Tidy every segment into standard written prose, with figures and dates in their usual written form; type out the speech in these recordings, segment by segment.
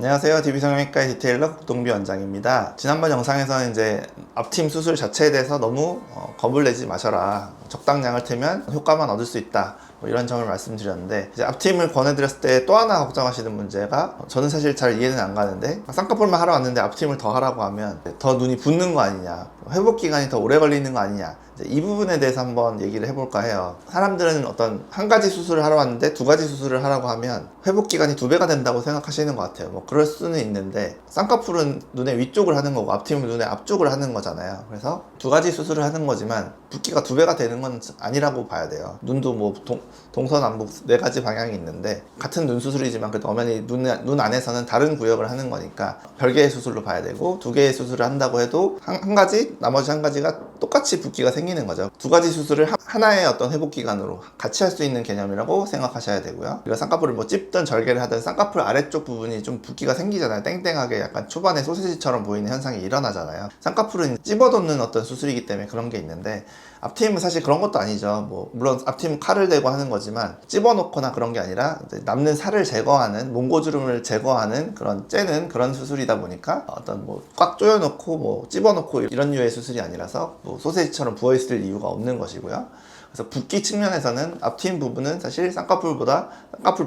안녕하세요. DB성형외과의 디테일러 국동비 원장입니다. 지난번 영상에서는 이제 앞팀 수술 자체에 대해서 너무 겁을 내지 마셔라. 적당량을 틀면 효과만 얻을 수 있다. 뭐 이런 점을 말씀드렸는데, 이제 앞팀을 권해드렸을 때 또 하나 걱정하시는 문제가, 저는 사실 잘 이해는 안 가는데, 쌍꺼풀만 하러 왔는데 앞팀을 더 하라고 하면 더 눈이 붓는 거 아니냐, 회복 기간이 더 오래 걸리는 거 아니냐, 이 부분에 대해서 한번 얘기를 해볼까 해요. 사람들은 어떤 한 가지 수술을 하러 왔는데 두 가지 수술을 하라고 하면 회복 기간이 2배가 된다고 생각하시는 것 같아요. 뭐 그럴 수는 있는데, 쌍꺼풀은 눈의 위쪽을 하는 거고 앞팀은 눈의 앞쪽을 하는 거잖아요. 그래서 두 가지 수술을 하는 거지만 붓기가 2배가 되는 건 아니라고 봐야 돼요. 눈도 뭐 동서남북 4가지 방향이 있는데, 같은 눈 수술이지만 그래도 엄연히 눈 안에서는 다른 구역을 하는 거니까 별개의 수술로 봐야 되고, 2개의 수술을 한다고 해도 한 가지, 나머지 한 가지가 똑같이 붓기가 생기는 거죠. 2가지 수술을 하나의 어떤 회복 기간으로 같이 할 수 있는 개념이라고 생각하셔야 되고요. 우리가 쌍꺼풀을 뭐 찝든 절개를 하든 쌍꺼풀 아래쪽 부분이 좀 붓기가 생기잖아요. 땡땡하게 약간 초반에 소시지처럼 보이는 현상이 일어나잖아요. 쌍꺼풀은 찝어놓는 어떤 수술이기 때문에 그런 게 있는데, 앞팀은 사실 그런 것도 아니죠. 뭐 물론 앞팀은 칼을 대고 하는 거지만 찝어놓거나 그런 게 아니라 남는 살을 제거하는, 몽고주름을 제거하는 그런 째는 그런 수술이다 보니까 어떤 뭐 꽉 조여놓고 뭐 찝어놓고 이런 류의 수술이 아니라서 뭐 소세지처럼 부어있을 이유가 없는 것이고요. 그래서 붓기 측면에서는 앞팀 부분은 사실 쌍꺼풀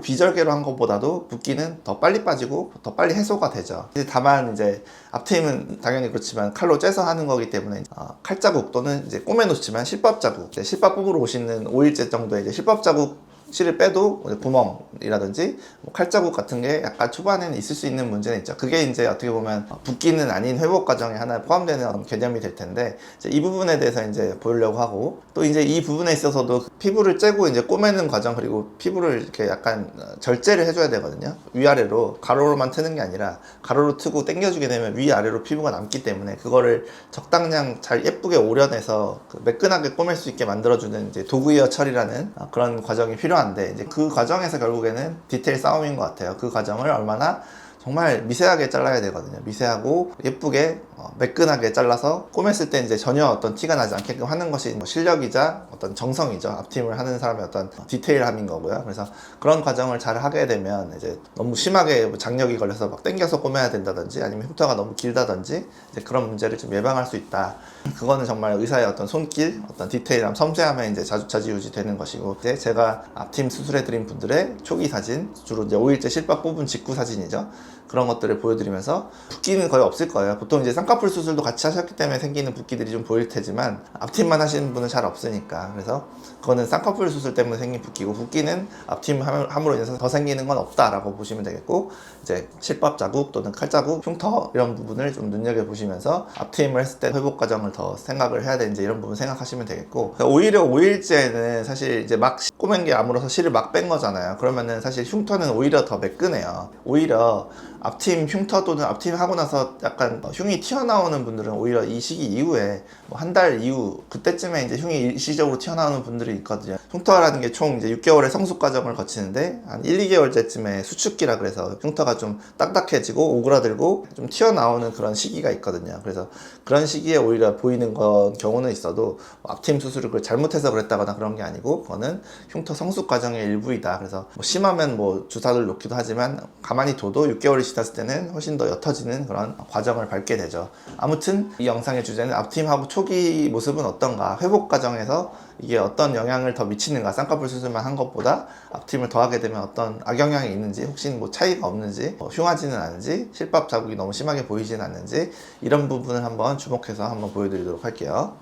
비절개로 한 것보다도 붓기는 더 빨리 빠지고 더 빨리 해소가 되죠. 다만 이제 앞팀은 당연히 그렇지만 칼로 째서 하는 거기 때문에 칼자국 또는 이제 꼬매 놓지만 실밥 자국, 실밥 뽑으러 오시는 5일째 정도의 이제 실밥 자국 실을 빼도 구멍이라든지 뭐 칼자국 같은 게 약간 초반에는 있을 수 있는 문제는 있죠. 그게 이제 어떻게 보면 붓기는 아닌 회복 과정에 하나 포함되는 개념이 될 텐데, 이제 이 부분에 대해서 이제 보려고 하고, 또 이제 이 부분에 있어서도 피부를 째고 이제 꼬매는 과정, 그리고 피부를 이렇게 약간 절제를 해줘야 되거든요. 위아래로 가로로만 트는 게 아니라 가로로 트고 당겨주게 되면 위아래로 피부가 남기 때문에 그거를 적당량 잘 예쁘게 오려내서 매끈하게 꼬맬 수 있게 만들어주는 이제 도구이어 처리라는 그런 과정이 필요한데, 이제 그 과정에서 결국에는 디테일 싸움인 것 같아요. 그 과정을 얼마나 정말 미세하게 잘라야 되거든요. 미세하고 예쁘게 매끈하게 잘라서 꼬맸을 때 이제 전혀 어떤 티가 나지 않게끔 하는 것이 뭐 실력이자 어떤 정성이죠. 앞팀을 하는 사람의 어떤 디테일함인 거고요. 그래서 그런 과정을 잘 하게 되면 이제 너무 심하게 뭐 장력이 걸려서 막 당겨서 꼬매야 된다든지, 아니면 흉터가 너무 길다든지 이제 그런 문제를 좀 예방할 수 있다. 그거는 정말 의사의 어떤 손길, 어떤 디테일함, 섬세함에 이제 좌지우지 되는 것이고, 이제 제가 앞팀 수술해드린 분들의 초기 사진, 주로 이제 5일째 실밥 뽑은 직후 사진이죠. 그런 것들을 보여드리면서, 붓기는 거의 없을 거예요. 보통 이제 쌍꺼풀 수술도 같이 하셨기 때문에 생기는 붓기들이 좀 보일 테지만 앞팀만 하시는 분은 잘 없으니까, 그래서 그거는 쌍꺼풀 수술 때문에 생긴 붓기고, 붓기는 앞팀 함으로 인해서 더 생기는 건 없다라고 보시면 되겠고, 이제 실밥 자국 또는 칼 자국, 흉터 이런 부분을 좀 눈여겨보시면서 앞팀을 했을 때 회복 과정을 더 생각을 해야 되는지 이런 부분 생각하시면 되겠고, 오히려 5일째는 사실 이제 막 꼬맨 게 아물어서 실을 막 뺀 거잖아요. 그러면은 사실 흉터는 오히려 더 매끈해요. 오히려 앞팀 흉터 또는 앞팀 하고 나서 약간 흉이 튀어나오는 분들은 오히려 이 시기 이후에 뭐 한 달 이후 그때쯤에 이제 흉이 일시적으로 튀어나오는 분들이 있거든요. 흉터라는 게 총 이제 6개월의 성숙 과정을 거치는데, 한 1, 2개월째쯤에 수축기라 그래서 흉터가 좀 딱딱해지고 오그라들고 좀 튀어나오는 그런 시기가 있거든요. 그래서 그런 시기에 오히려 보이는 경우는 있어도 앞팀 수술을 그걸 잘못해서 그랬다거나 그런 게 아니고, 그거는 흉터 성숙 과정의 일부이다. 그래서 뭐 심하면 뭐 주사를 놓기도 하지만 가만히 둬도 6개월이 지났을 때는 훨씬 더 옅어지는 그런 과정을 밟게 되죠. 아무튼 이 영상의 주제는 앞팀하고 초기 모습은 어떤가, 회복 과정에서 이게 어떤 영향을 더 미치는가, 쌍꺼풀 수술만 한 것보다 앞팀을 더 하게 되면 어떤 악영향이 있는지, 혹시 뭐 차이가 없는지, 흉하지는 않은지, 실밥 자국이 너무 심하게 보이지는 않는지, 이런 부분을 한번 주목해서 한번 보여드리도록 할게요.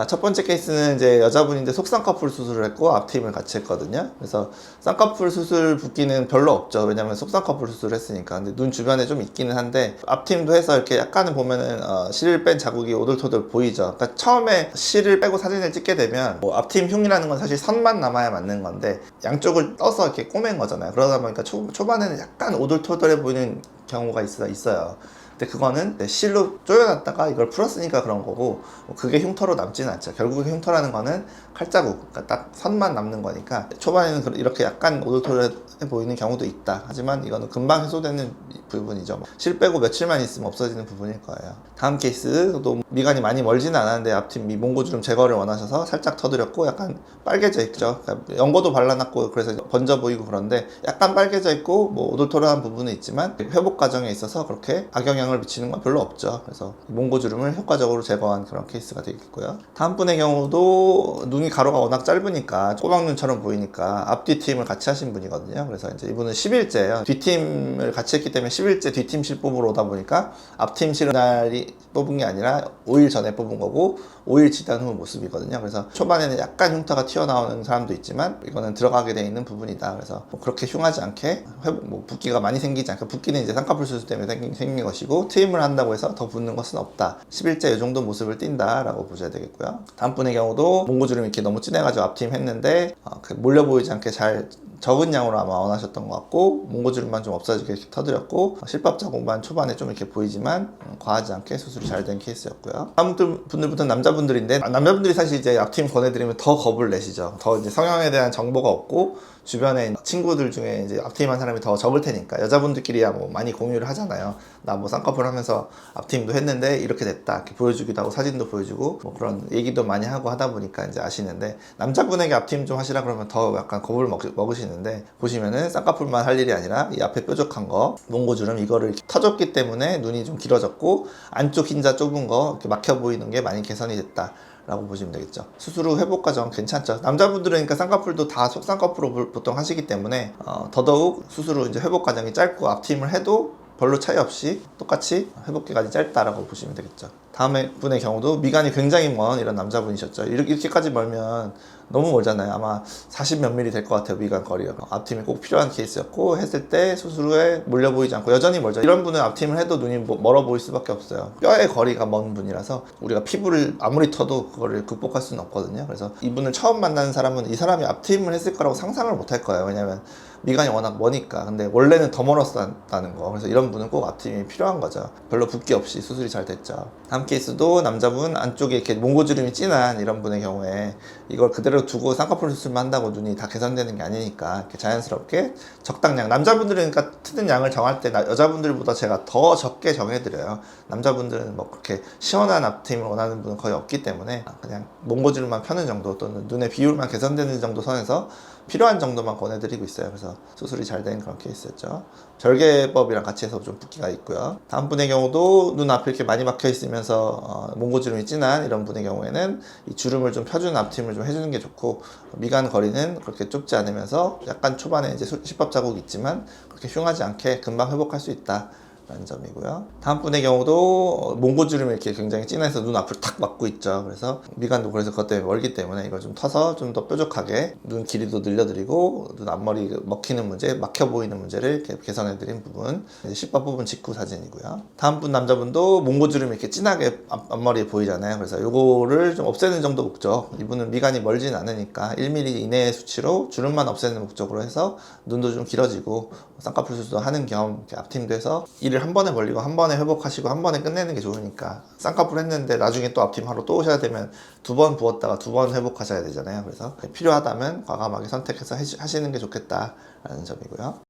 첫 번째 케이스는 이제 여자분인데 속쌍꺼풀 수술을 했고 앞팀을 같이 했거든요. 그래서 쌍꺼풀 수술 붓기는 별로 없죠. 왜냐면 속쌍꺼풀 수술을 했으니까. 근데 눈 주변에 좀 있기는 한데, 앞팀도 해서 이렇게 약간은 보면은 실을 뺀 자국이 오돌토돌 보이죠. 그러니까 처음에 실을 빼고 사진을 찍게 되면 뭐 앞팀 흉이라는 건 사실 선만 남아야 맞는 건데, 양쪽을 떠서 이렇게 꼬맨 거잖아요. 그러다 보니까 초반에는 약간 오돌토돌해 보이는 경우가 있어요. 근데 그거는 실로 조여놨다가 이걸 풀었으니까 그런 거고, 그게 흉터로 남지는 않죠. 결국에 흉터라는 거는 칼자국, 그러니까 딱 선만 남는 거니까 초반에는 이렇게 약간 오돌토돌해 보이는 경우도 있다. 하지만 이거는 금방 해소되는 부분이죠. 실 빼고 며칠만 있으면 없어지는 부분일 거예요. 다음 케이스도 미간이 많이 멀지는 않았는데 앞팀 몽고주름 제거를 원하셔서 살짝 터드렸고 약간 빨개져 있죠. 그러니까 연고도 발라놨고 그래서 번져 보이고 그런데 약간 빨개져 있고 뭐 오돌토돌한 부분은 있지만 회복 과정에 있어서 그렇게 악영향을 미치는 건 별로 없죠. 그래서 몽고주름을 효과적으로 제거한 그런 케이스가 되겠고요. 다음 분의 경우도 눈이 가로가 워낙 짧으니까 꼬막눈처럼 보이니까 앞뒤 팀을 같이 하신 분이거든요. 그래서 이제 이분은 10일째예요. 뒷팀을 같이 했기 때문에 10일째 뒷팀 실 뽑으러 오다 보니까 앞팀 실은 날이 뽑은 게 아니라 5일 전에 뽑은 거고 5일 지난 후 모습이거든요. 그래서 초반에는 약간 흉터가 튀어나오는 사람도 있지만 이거는 들어가게 돼 있는 부분이다. 그래서 뭐 그렇게 흉하지 않게 회복, 뭐 붓기가 많이 생기지 않게, 붓기는 이제 쌍꺼풀 수술 때문에 생긴 것이고 트임을 한다고 해서 더 붓는 것은 없다. 10일째 이 정도 모습을 띈다 라고 보셔야 되겠고요. 다음 분의 경우도 몽고주름이 이렇게 너무 진해가지고 앞팀 했는데 몰려 보이지 않게 잘 적은 양으로 아마 원하셨던 것 같고 몽고주름만 좀 없어지게 이렇게 터드렸고 실밥 자국만 초반에 좀 이렇게 보이지만 과하지 않게 수술이 잘 된 케이스였고요. 다음 분들부터는 남자분들인데 남자분들이 사실 이제 앞팀 권해드리면 더 겁을 내시죠. 더 이제 성형에 대한 정보가 없고 주변에 친구들 중에 이제 앞팀 한 사람이 더 적을 테니까 여자분들끼리야 뭐 많이 공유를 하잖아요. 나 뭐 쌍꺼풀 하면서 앞팀도 했는데 이렇게 됐다 이렇게 보여주기도 하고 사진도 보여주고 뭐 그런 얘기도 많이 하고 하다 보니까 이제 아시는데 남자분에게 앞팀 좀 하시라 그러면 더 약간 겁을 먹으시는데 보시면은 쌍꺼풀만 할 일이 아니라 이 앞에 뾰족한 거 몽고주름 이거를 터졌기 때문에 눈이 좀 길어졌고 안쪽 흰자 좁은 거 이렇게 막혀 보이는 게 많이 개선이 됐다 라고 보시면 되겠죠. 수술 후 회복 과정 괜찮죠. 남자분들은 그러니까 쌍꺼풀도 다 속쌍꺼풀로 보통 하시기 때문에 더더욱 수술 후 이제 회복 과정이 짧고 앞팀을 해도 별로 차이 없이 똑같이 회복 기간이 짧다라고 보시면 되겠죠. 다음에 분의 경우도 미간이 굉장히 먼 이런 남자분이셨죠. 이렇게까지 멀면 너무 멀잖아요. 아마 40 몇 밀리 될 것 같아요. 미간 거리가. 앞팀이 꼭 필요한 케이스였고 했을 때 수술 후에 몰려 보이지 않고 여전히 멀죠. 이런 분은 앞팀을 해도 눈이 멀어 보일 수밖에 없어요. 뼈의 거리가 먼 분이라서 우리가 피부를 아무리 터도 그거를 극복할 수는 없거든요. 그래서 이분을 처음 만나는 사람은 이 사람이 앞팀을 했을 거라고 상상을 못 할 거예요. 왜냐면 미간이 워낙 머니까. 근데 원래는 더 멀었다는 거. 그래서 이런 분은 꼭 앞팀이 필요한 거죠. 별로 붓기 없이 수술이 잘 됐죠. 다음 케이스도 남자분 안쪽에 이렇게 몽고주름이 진한 이런 분의 경우에 이걸 그대로 두고 쌍꺼풀 수술만 한다고 눈이 다 개선되는 게 아니니까 이렇게 자연스럽게 적당량, 남자분들은 그러니까 트는 양을 정할 때 여자분들보다 제가 더 적게 정해드려요. 남자분들은 뭐 그렇게 시원한 앞팀을 원하는 분은 거의 없기 때문에 그냥 몽고주름만 펴는 정도 또는 눈의 비율만 개선되는 정도 선에서 필요한 정도만 권해드리고 있어요. 그래서 수술이 잘 된 그런 케이스였죠. 절개법이랑 같이 해서 좀 붓기가 있고요. 다음 분의 경우도 눈 앞에 이렇게 많이 막혀 있으면서 몽고주름이 진한 이런 분의 경우에는 이 주름을 좀 펴주는 앞팀을 좀 해주는 게 좋고 미간 거리는 그렇게 좁지 않으면서 약간 초반에 이제 실밥 자국이 있지만 그렇게 흉하지 않게 금방 회복할 수 있다. 라는 점이고요. 다음 분의 경우도 몽고주름이 이렇게 굉장히 진해서 눈 앞을 탁 막고 있죠. 그래서 미간도 그래서 그것 때문에 멀기 때문에 이걸 좀 터서 좀 더 뾰족하게 눈 길이도 늘려드리고 눈 앞머리 먹히는 문제, 막혀 보이는 문제를 이렇게 개선해드린 부분, 실밥 부분 직후 사진이고요. 다음 분 남자분도 몽고주름이 이렇게 진하게 앞머리에 보이잖아요. 그래서 요거를 좀 없애는 정도 목적. 이분은 미간이 멀진 않으니까 1mm 이내의 수치로 주름만 없애는 목적으로 해서 눈도 좀 길어지고 쌍꺼풀 수술도 하는 겸 앞팀도 해서 일을 한 번에 벌리고 한 번에 회복하시고 한 번에 끝내는 게 좋으니까 쌍꺼풀 했는데 나중에 또 앞팀 하러 또 오셔야 되면 2번 부었다가 2번 회복하셔야 되잖아요. 그래서 필요하다면 과감하게 선택해서 하시는 게 좋겠다라는 점이고요.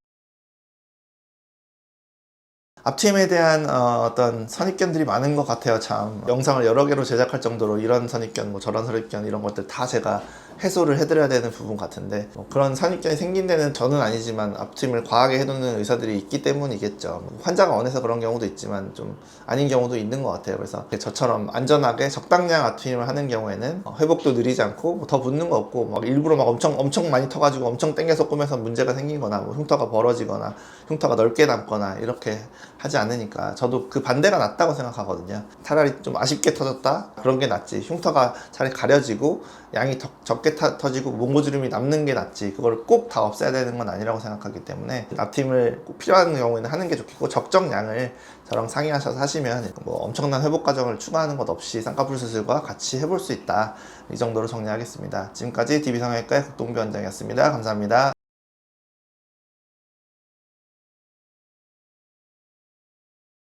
앞팀에 대한 어떤 선입견들이 많은 것 같아요. 참 영상을 여러 개로 제작할 정도로 이런 선입견 뭐 저런 선입견 이런 것들 다 제가 해소를 해드려야 되는 부분 같은데 뭐 그런 선입견이 생긴 데는 저는 아니지만 앞팀을 과하게 해놓는 의사들이 있기 때문이겠죠. 환자가 원해서 그런 경우도 있지만 좀 아닌 경우도 있는 것 같아요. 그래서 저처럼 안전하게 적당량 앞팀을 하는 경우에는 회복도 느리지 않고 뭐더 붓는 거 없고 막 일부러 막 엄청 많이 터가지고 엄청 당겨서 꾸면서 문제가 생기거나 뭐 흉터가 벌어지거나 흉터가 넓게 남거나 이렇게 하지 않으니까 저도 그 반대가 낫다고 생각하거든요. 차라리 좀 아쉽게 터졌다 그런 게 낫지 흉터가 차라리 가려지고 양이 적게 터지고 몽고주름이 남는 게 낫지 그걸 꼭 다 없애야 되는 건 아니라고 생각하기 때문에 앞팀을 꼭 필요한 경우에는 하는 게 좋겠고 적정량을 저랑 상의하셔서 하시면 뭐 엄청난 회복 과정을 추가하는 것 없이 쌍꺼풀 수술과 같이 해볼 수 있다. 이 정도로 정리하겠습니다. 지금까지 DB성형외과의 국동비 원장이었습니다. 감사합니다.